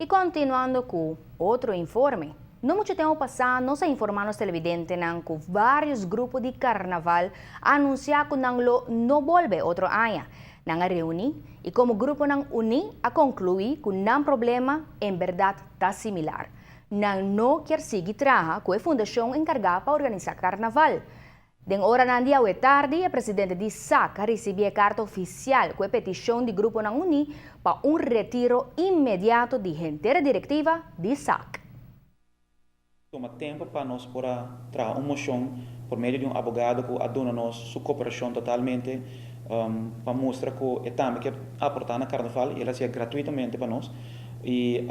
E continuando com outro informe, não muito tempo passado, nós informamos aos televidentes que vários grupos de carnaval anunciaram que não volve outro ano. Não reúne e como grupo não uni a concluir que não problema em verdade está similar. Não quer seguir trabalhando com a fundação encarregada para organizar carnaval. Den hora na dia tarde, o presidente de SAC recebeu a carta oficial com a petição do grupo não uni para retiro imediato de inteira diretiva de SAC. Toma tempo para nós para trazer uma moção por meio de advogado que aduna nós sua cooperação totalmente para mostrar que é também que aportar na carnaval e ela seja gratuitamente para nós e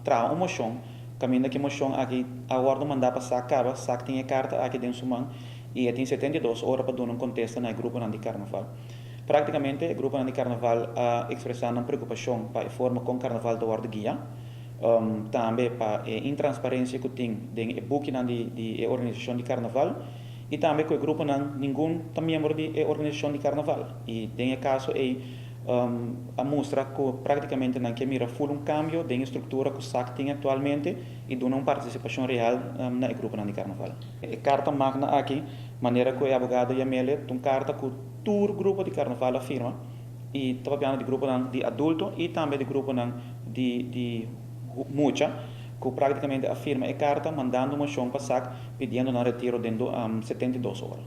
trazer uma moção caminho que moção aqui agora mandar para SAC tem a carta aqui dentro sua mão e tem 72 horas para dar um contexto no grupo de carnaval. Praticamente o grupo de carnaval expressando uma preocupação para a forma como o carnaval da ordem guia. Também para a intransparência que tem dentro do booking de organização de carnaval e também que o grupo não nenhum membro de organização de carnaval e tem caso a mostra que praticamente não quer mirar full cambio da estrutura que o SAC tem atualmente e dá uma participação real no grupo de carnaval. A carta magna aqui, maneira que o advogado Yamele tem carta que todo grupo de carnaval afirma e estava falando de grupo de adulto e também de grupo de mucha, que praticamente afirma a carta mandando uma moção para SAC pedindo um retiro dentro de 72 horas.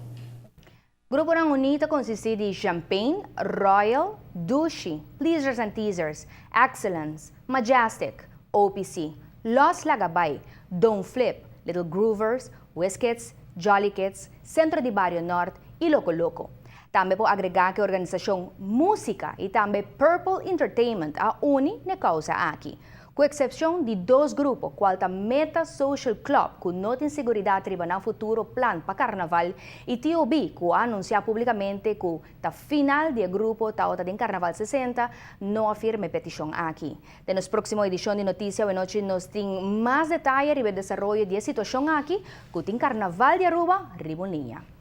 O grupo não unido consiste de Champagne, Royal, Dushi, Pleasers and Teasers, Excellence, Majestic, OPC, Los Lagabay, Don't Flip, Little Groovers, Whiskets, Jolly Kids, Centro de Barrio Norte e Loco Loco. Também pode agregar que a organização Música e também Purple Entertainment a une na causa aqui. Com exceção de dois grupos, qual a Meta Social Club, que não tem segurança tribunal futuro plan para carnaval, e TOB, que anuncia publicamente que a final do grupo está em Carnaval 60, não afirma petição aqui. Nos próxima edição de Notícia Noite, nós temos mais detalhes sobre o desenvolvimento da situação aqui, que tem Carnaval de Aruba, Ribolinha.